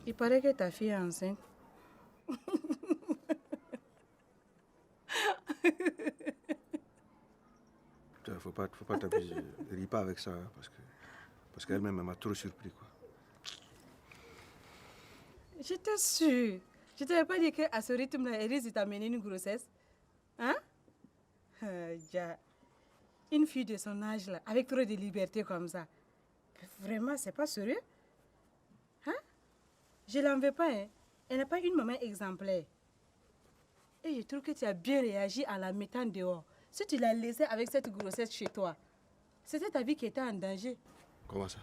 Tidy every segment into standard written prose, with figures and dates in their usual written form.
Il paraît que ta fille est enceinte. Faut pas t'abuser. Ne ris pas avec ça, hein, parce qu'elle-même m'a trop surpris, quoi. J'étais sûre. Je t'avais pas dit qu'à ce rythme-là, elle risque de t'amener une grossesse. Hein? Une fille de son âge, là, avec trop de liberté comme ça. Vraiment, c'est pas sérieux? Hein? Je l'en veux pas, hein. Elle n'a pas une maman exemplaire. Et je trouve que tu as bien réagi en la mettant dehors. Si tu l'as laissée avec cette grossesse chez toi, c'était ta vie qui était en danger. Comment ça?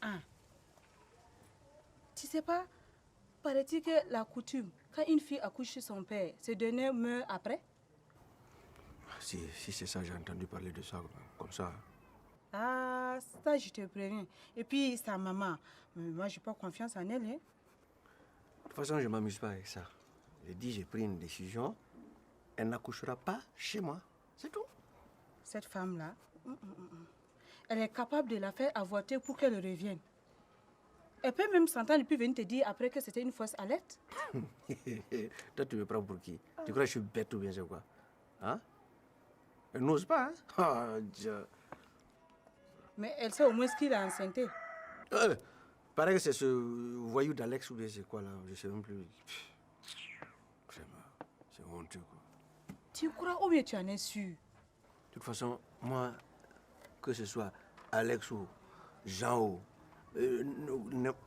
Ah. Tu sais pas, paraît-il que la coutume, quand une fille accouche chez son père, ce dernier meurt après? Si c'est ça, j'ai entendu parler de ça, comme ça. Ah, ça je te préviens. Et puis sa maman, moi j'ai pas confiance en elle. Hein? De toute façon, je m'amuse pas avec ça. J'ai dit, j'ai pris une décision. Elle n'accouchera pas chez moi. C'est tout. Cette femme-là, elle est capable de la faire avorter pour qu'elle revienne. Elle peut même s'entendre et puis venir te dire après que c'était une fausse alerte. Toi, tu me prends pour qui? Tu crois que je suis bête ou bien c'est quoi? Hein? Elle n'ose pas, hein? Oh, Dieu. Mais elle sait au moins ce qu'il a enceinté. Paraît que c'est ce voyou d'Alex ou bien c'est quoi là? Je sais même plus. Vraiment, c'est honteux, quoi. Tu crois ou bien tu en es sûr? De toute façon, moi, que ce soit Alex ou Jean ou...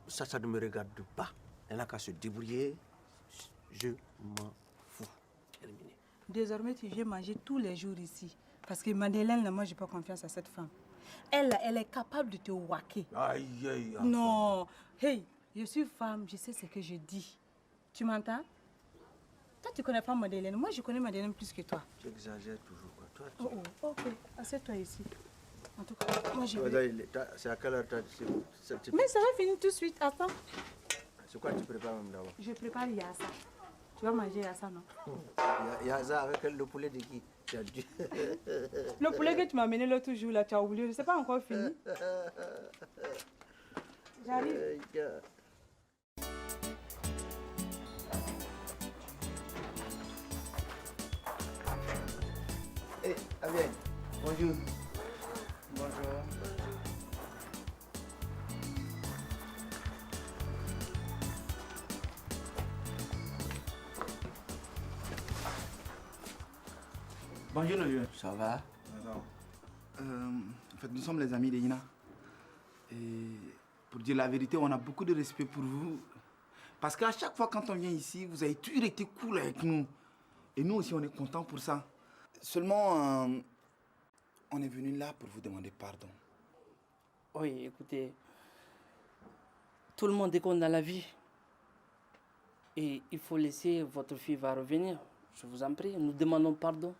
ça ne me regarde pas. Elle n'a qu'à se débrouiller. Je m'en fous. Terminé. Désormais, tu viens manger tous les jours ici. Parce que Madeleine, là, moi, j'ai pas confiance à cette femme. Elle, là, elle est capable de te waquer. Aïe, aïe, aïe. Non. Hey, je suis femme, je sais ce que je dis. Tu m'entends? Toi, tu connais pas Madeleine. Moi, je connais Madeleine plus que toi. Tu exagères toujours, quoi. Toi, tu... Ok. Assieds-toi ici. En tout cas, moi, je vais... C'est à quelle heure Mais ça va finir tout de suite. Attends. C'est quoi tu prépares même d'abord? Je prépare Yassa. Tu vas manger Yassa, non? Yassa avec le poulet de qui? Tu as dû... Le poulet que tu m'as amené l'autre jour, là, tu as oublié. C'est pas encore fini. J'arrive. Hey, Abien, bonjour. Bonjour. Bonjour le vieux. Ça va? En fait, nous sommes les amis de Ina. Et pour dire la vérité, on a beaucoup de respect pour vous. Parce qu'à chaque fois quand on vient ici, vous avez toujours été cool avec nous. Et nous aussi, on est contents pour ça. Seulement, on est venu là pour vous demander pardon. Oui, écoutez, tout le monde déconne dans la vie. Et il faut laisser votre fille va revenir. Je vous en prie, nous demandons pardon.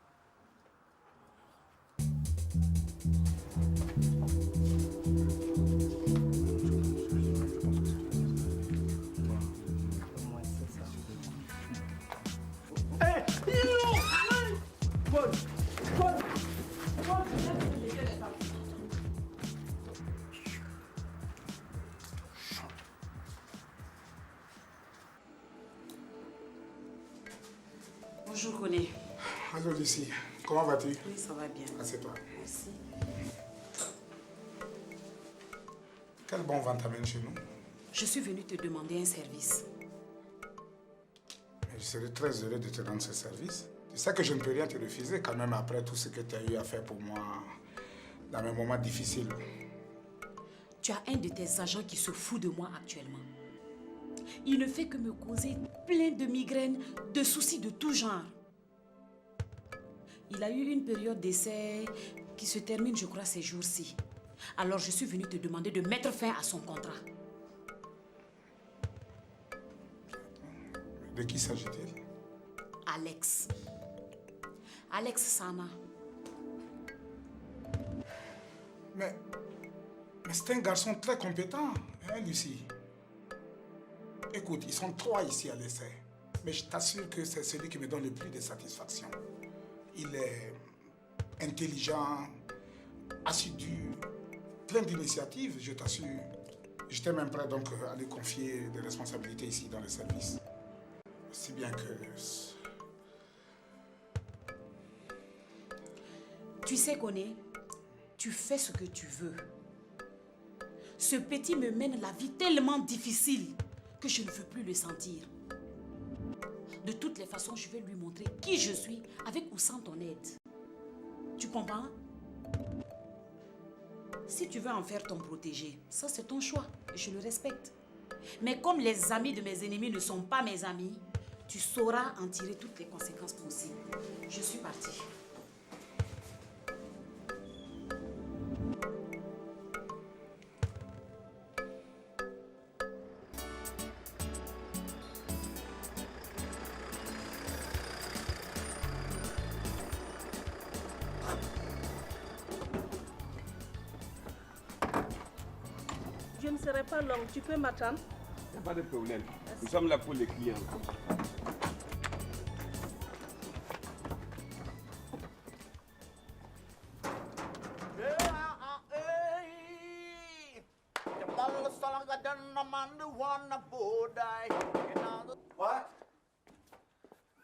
Bonjour, René. Allô, Lucie. Comment vas-tu? Oui, ça va bien. Assieds-toi. Merci. Quel bon vent t'amène chez nous? Je suis venue te demander un service. Je serais très heureux de te rendre ce service. Tu sais que je ne peux rien te refuser quand même après tout ce que tu as eu à faire pour moi dans mes moments difficiles. Tu as un de tes agents qui se fout de moi actuellement. Il ne fait que me causer plein de migraines, de soucis de tout genre. Il a eu une période d'essai qui se termine, je crois, ces jours-ci. Alors je suis venue te demander de mettre fin à son contrat. De qui s'agit-il? Alex. Alex Sama. Mais c'est un garçon très compétent, hein, Lucie? Écoute, ils sont 3 ici à l'essai. Mais je t'assure que c'est celui qui me donne le plus de satisfaction. Il est intelligent, assidu, plein d'initiatives, je t'assure. J'étais même prêt donc à lui confier des responsabilités ici dans le service. Si bien que... Tu sais, Koné, tu fais ce que tu veux. Ce petit me mène la vie tellement difficile que je ne veux plus le sentir. De toutes les façons, je vais lui montrer qui je suis, avec ou sans ton aide. Tu comprends? Si tu veux en faire ton protégé, ça c'est ton choix et je le respecte. Mais comme les amis de mes ennemis ne sont pas mes amis, tu sauras en tirer toutes les conséquences possibles. Je suis partie. Je ne serai pas longue, tu peux m'attendre? Il n'y a pas de problème. Nous sommes là pour les clients. What?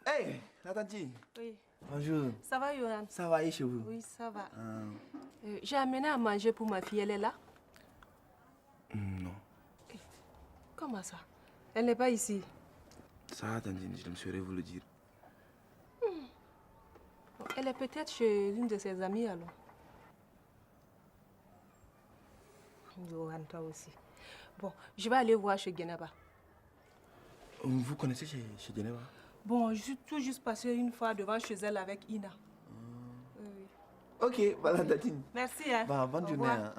Hey, Natanji. Oui. Bonjour. Ça va, Yohan? Ça va, et chez vous? Oui, ça va. J'ai amené à manger pour ma fille, elle est là? Non. Comment ça? Elle n'est pas ici. Ça, Tandine, je me serais vous le dire. Elle est peut-être chez l'une de ses amies alors. Yohan, toi aussi. Bon, je vais aller voir chez Geneva. Vous connaissez chez Geneva? Bon, je suis tout juste passée une fois devant chez elle avec Ina. Oui. Ok, voilà, Tandine. Merci, hein. Bah, bonne Au journée. revoir.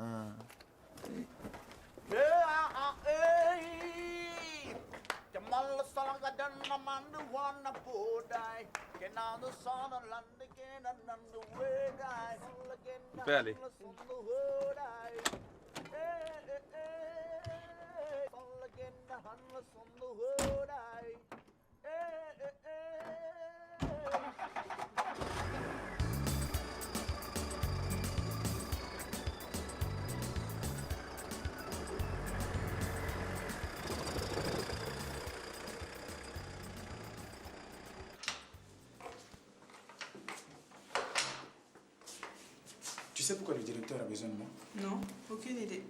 On peut aller. Tu sais pourquoi le directeur a besoin de moi? Non, aucune idée.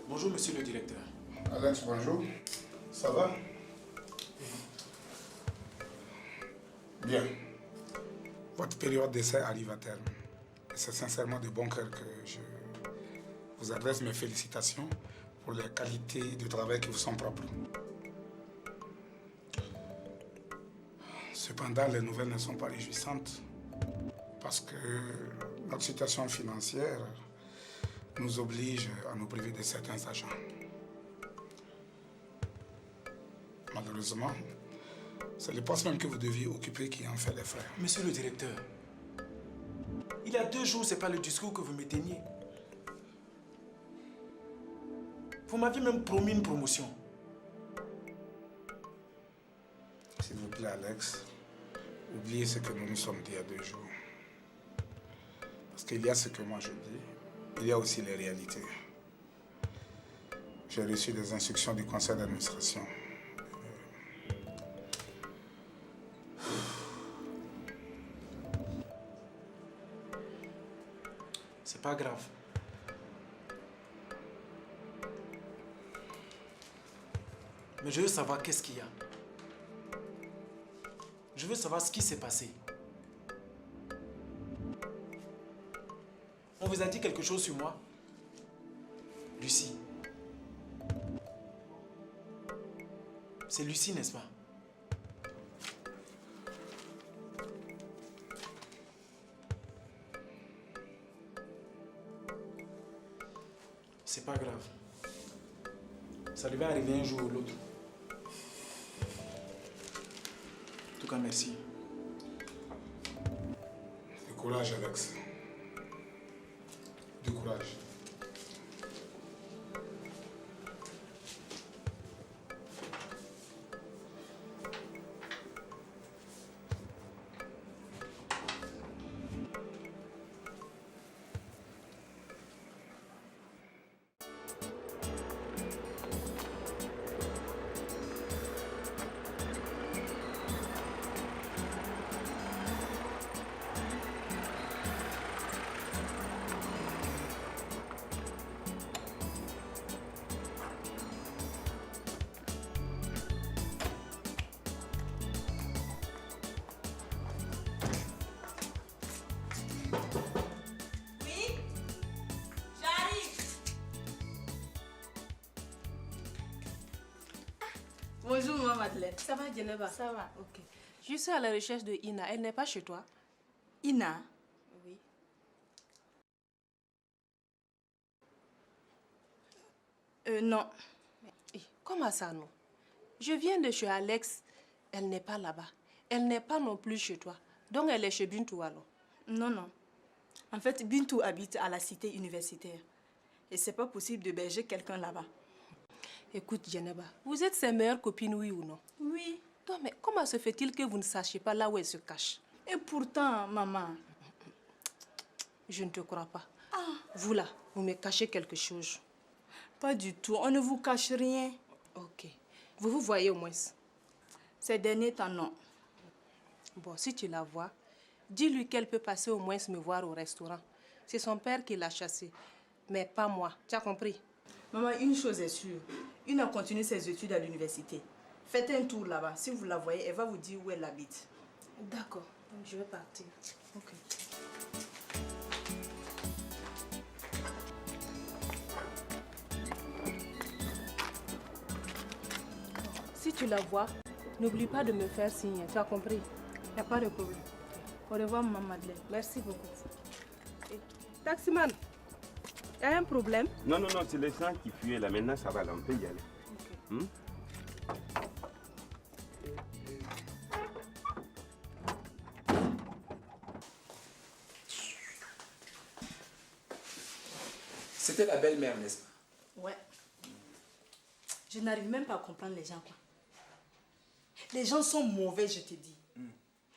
Bonjour, monsieur le directeur. Alex, bonjour. Ça va? Bien. Votre période d'essai arrive à terme. Et c'est sincèrement de bon cœur que je vous adresse mes félicitations pour les qualités de travail qui vous sont propres. Cependant, les nouvelles ne sont pas réjouissantes parce que notre situation financière nous oblige à nous priver de certains agents. Malheureusement, c'est le poste même que vous deviez occuper qui en fait les frais. Monsieur le directeur, il y a 2 jours, c'est pas le discours que vous me teniez. Vous m'aviez même promis une promotion. S'il vous plaît, Alex, oubliez ce que nous nous sommes dit il y a 2 jours. qu'il y a ce que moi je dis, il y a aussi les réalités. J'ai reçu des instructions du conseil d'administration. C'est pas grave. Mais je veux savoir qu'est-ce qu'il y a. Je veux savoir ce qui s'est passé. On vous a dit quelque chose sur moi? Lucie. C'est Lucie, n'est-ce pas? C'est pas grave. Ça devait arriver un jour ou l'autre. En tout cas, merci. Du courage, Alex. Du courage. Bonjour, maman Madeleine. Ça va, Djeneba? Ça va, ok. Je suis à la recherche de Ina. Elle n'est pas chez toi? Ina? Oui. Non. Comment ça, non? Je viens de chez Alex. Elle n'est pas là-bas. Elle n'est pas non plus chez toi. Donc, elle est chez Bintou alors? Non, non. En fait, Bintou habite à la cité universitaire. Et c'est pas possible d'héberger quelqu'un là-bas. Écoute, Djeneba, vous êtes ses meilleures copines, oui ou non? Oui. Non, mais comment se fait-il que vous ne sachiez pas là où elle se cache? Et pourtant, maman... Je ne te crois pas. Vous là, vous me cachez quelque chose. Pas du tout. On ne vous cache rien. Ok. Vous vous voyez au moins? Ces derniers temps, non. Bon, si tu la vois, dis-lui qu'elle peut passer au moins me voir au restaurant. C'est son père qui l'a chassée, mais pas moi. Tu as compris? Maman, une chose est sûre. Ina continue ses études à l'université. Faites un tour là-bas. Si vous la voyez, elle va vous dire où elle habite. D'accord. Donc, je vais partir. Ok. Si tu la vois, n'oublie pas de me faire signe. Tu as compris? Il n'y a pas de problème. Au revoir, maman Madeleine. Merci beaucoup. Taximan, il y a un problème? Non, non, non, c'est les gens qui fuyaient là. Maintenant, ça va, là, on peut y aller. Ok. C'était la belle-mère, n'est-ce pas? Ouais. Je n'arrive même pas à comprendre les gens, quoi. Les gens sont mauvais, je te dis.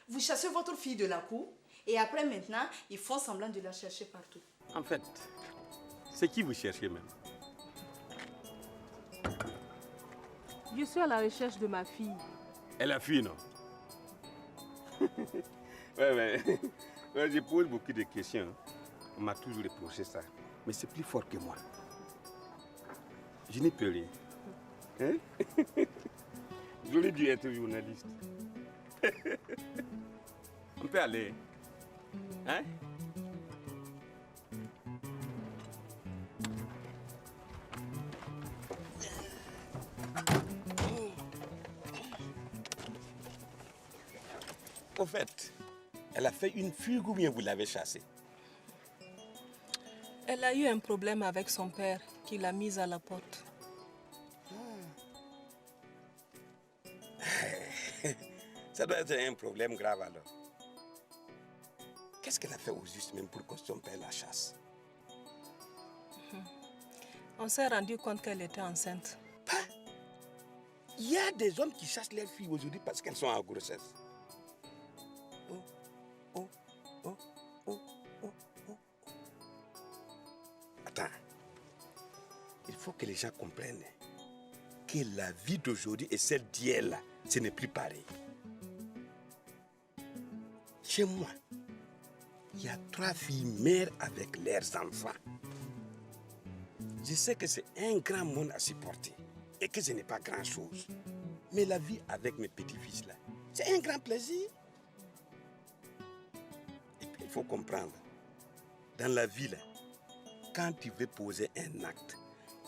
Vous chassez votre fille de la cour et après, maintenant, ils font semblant de la chercher partout. En fait, c'est qui vous cherchez même? Je suis à la recherche de ma fille. Elle a fui, non? Ouais, je pose beaucoup de questions. On m'a toujours reproché ça. Mais c'est plus fort que moi. Je n'y peux rien. Hein? J'aurais dû être journaliste. On peut aller. Hein? Au fait, elle a fait une fugue ou bien vous l'avez chassée? Elle a eu un problème avec son père qui l'a mise à la porte. Ça doit être un problème grave alors. Qu'est-ce qu'elle a fait au juste même pour que son père la chasse? On s'est rendu compte qu'elle était enceinte. Il y a des hommes qui chassent leurs filles aujourd'hui parce qu'elles sont en grossesse. Il faut que les gens comprennent que la vie d'aujourd'hui et celle d'hier, ce n'est plus pareil. Chez moi, il y a 3 filles mères avec leurs enfants. Je sais que c'est un grand monde à supporter et que ce n'est pas grand-chose. Mais la vie avec mes petits-fils, là, c'est un grand plaisir. Et puis, il faut comprendre, dans la vie, là, quand tu veux poser un acte,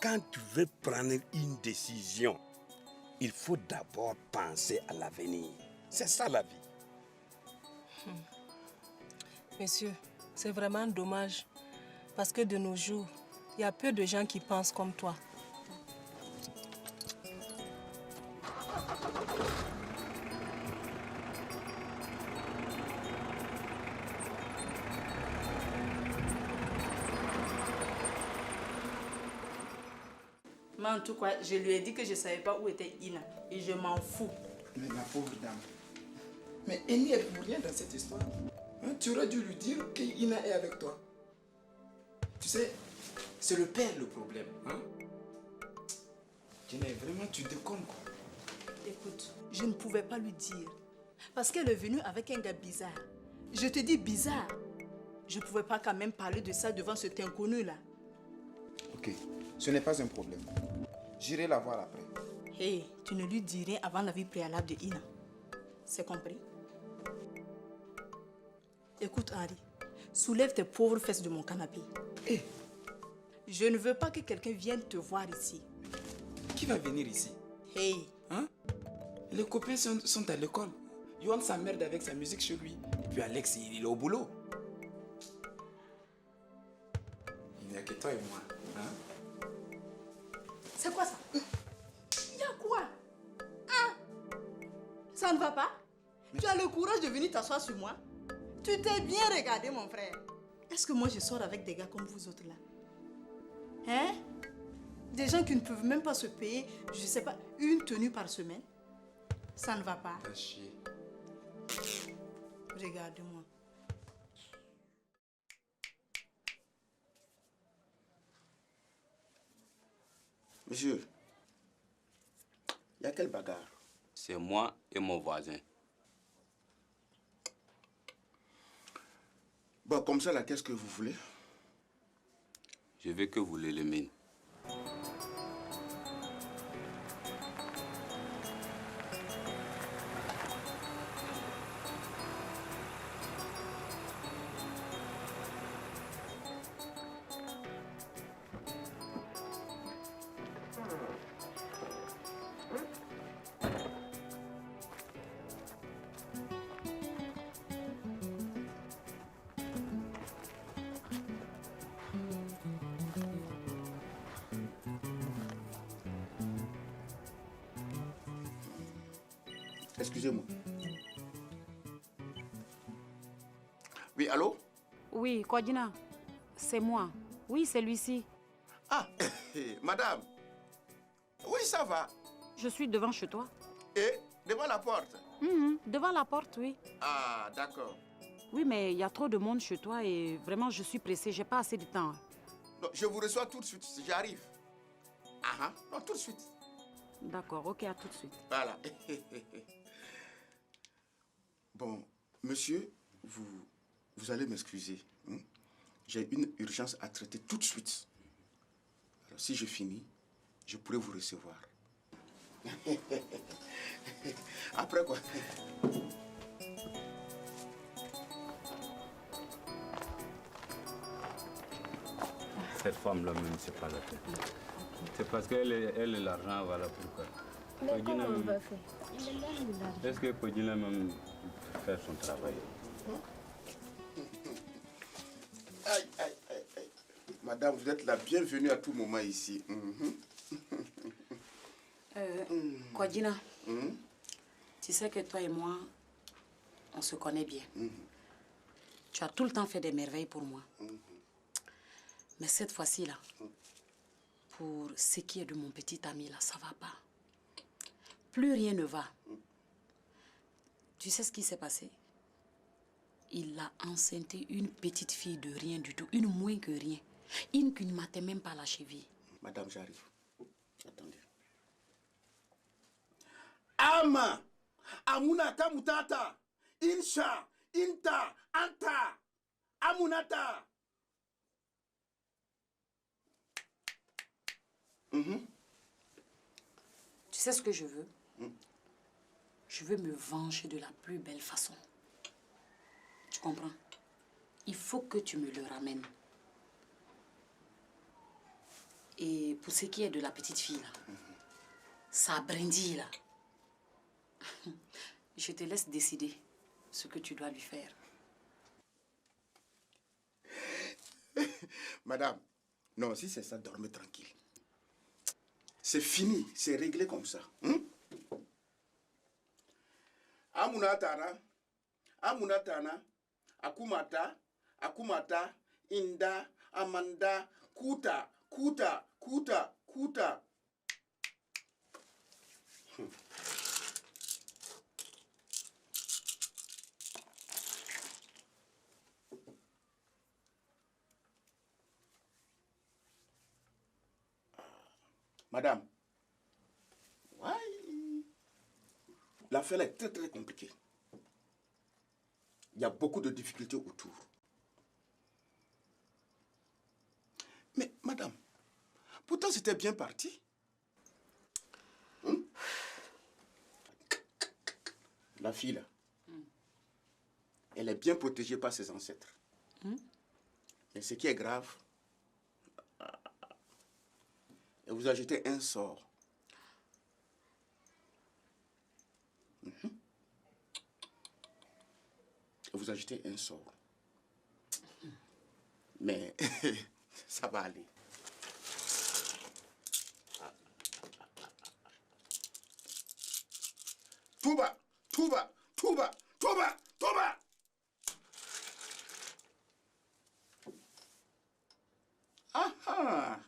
quand tu veux prendre une décision, il faut d'abord penser à l'avenir. C'est ça la vie. Monsieur, c'est vraiment dommage. Parce que de nos jours, il y a peu de gens qui pensent comme toi. Mais en tout cas, je lui ai dit que je ne savais pas où était Ina. Et je m'en fous. Mais ma pauvre dame. Mais elle n'y est pour rien dans cette histoire. Hein, tu aurais dû lui dire que Ina est avec toi. Tu sais, c'est le père le problème. Hein? Vraiment, tu déconnes quoi. Écoute, je ne pouvais pas lui dire. Parce qu'elle est venue avec un gars bizarre. Je te dis bizarre. Je ne pouvais pas quand même parler de ça devant cet inconnu-là. Ok, ce n'est pas un problème. J'irai la voir après. Hé, tu ne lui dis rien avant la vie préalable de Ina. C'est compris? Écoute, Henri, soulève tes pauvres fesses de mon canapé. Hé, je ne veux pas que quelqu'un vienne te voir ici. Qui va venir ici? Hé. Hein? Les copains sont à l'école. Yohan s'emmerde avec sa musique chez lui. Et puis Alex, il est au boulot. Il n'y a que toi et moi. Hein? C'est quoi ça? Il y a quoi? Hein? Ça ne va pas? Tu as le courage de venir t'asseoir sur moi? Tu t'es bien regardé, mon frère. Est-ce que moi je sors avec des gars comme vous autres là? Hein? Des gens qui ne peuvent même pas se payer, je sais pas, une tenue par semaine? Ça ne va pas. Pas chier. Regarde-moi. Monsieur, il y a quelle bagarre? C'est moi et mon voisin. Bon, comme ça, là, qu'est-ce que vous voulez? Je veux que vous l'éliminez. Excusez-moi. Oui, allô? Oui, Kodjina, c'est moi. Oui, c'est lui-ci. Ah, madame. Oui, ça va. Je suis devant chez toi. Et devant la porte? Devant la porte, oui. Ah, d'accord. Oui, mais il y a trop de monde chez toi et vraiment, je suis pressée. J'ai pas assez de temps. Non, je vous reçois tout de suite, j'arrive. Ah, non, tout de suite. D'accord, ok, à tout de suite. Voilà. Bon, monsieur, vous allez m'excuser. Hein? J'ai une urgence à traiter tout de suite. Alors, si je finis, je pourrai vous recevoir. Après quoi? Cette femme-là même, c'est pas la peine. C'est parce qu'elle est l'argent, voilà pourquoi. Mais comment on va faire? Est-ce que Kodjina même peut faire son travail? Aïe, aïe, aïe, aïe. Madame, vous êtes la bienvenue à tout moment ici. Kodjina, tu sais que toi et moi, on se connaît bien. Tu as tout le temps fait des merveilles pour moi. Mais cette fois-ci, là, pour ce qui est de mon petit ami, là, ça va pas. Plus rien ne va. Tu sais ce qui s'est passé? Il a enceinté une petite fille de rien du tout, une moins que rien. Une qui ne m'atteint même pas la cheville. Madame, j'arrive. Attendez. Ama, Amunata Mutata, Insha, Inta, Anta, Amunata. Tu sais ce que je veux? Je veux me venger de la plus belle façon. Tu comprends? Il faut que tu me le ramènes. Et pour ce qui est de la petite fille, là, ça brindille, là. Je te laisse décider ce que tu dois lui faire. Madame, non, si c'est ça, dormez tranquille. C'est fini, c'est réglé comme ça. Amunatana, Akumata, Inda, Amanda, Kuta. Madame, l'affaire est très compliquée. Il y a beaucoup de difficultés autour. Mais madame, pourtant c'était bien parti. La fille là, elle est bien protégée par ses ancêtres. Mais ce qui est grave, elle vous a jeté un sort. Elle vous a jeté un sort. Mais ça va aller. Touba. Ah.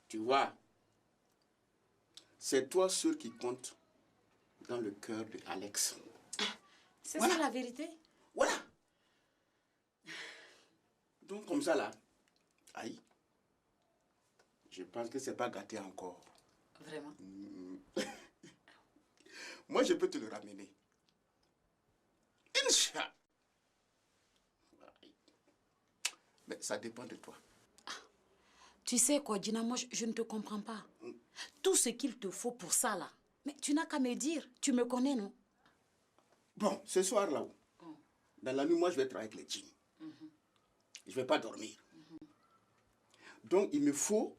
Tu vois, c'est toi seul qui compte dans le cœur de Alex. C'est ça la vérité? Voilà. Donc comme ça là, aïe, je pense que c'est pas gâté encore. Vraiment? Moi, je peux te le ramener. Inch'Allah. Mais ça dépend de toi. Tu sais quoi, Gina, moi, je ne te comprends pas. Tout ce qu'il te faut pour ça, là, mais tu n'as qu'à me dire. Tu me connais, non? Bon, ce soir là-haut, dans la nuit, moi, je vais travailler avec les djinns. Je ne vais pas dormir. Donc, il me faut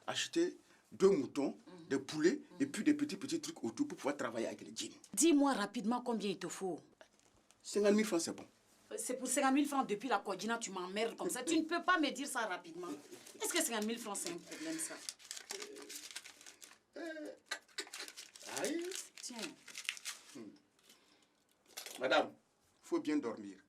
acheter 2 moutons, des poulets et puis des petits trucs autour pour pouvoir travailler avec les djinns. Dis-moi rapidement combien il te faut. 50 000 francs, c'est bon. C'est pour 50 000 francs depuis la Kodjina, tu m'emmerdes comme ça. Tu ne peux pas me dire ça rapidement. Est-ce que 50 000 francs, c'est un problème, ça? Aïe. Tiens. Madame, il faut bien dormir.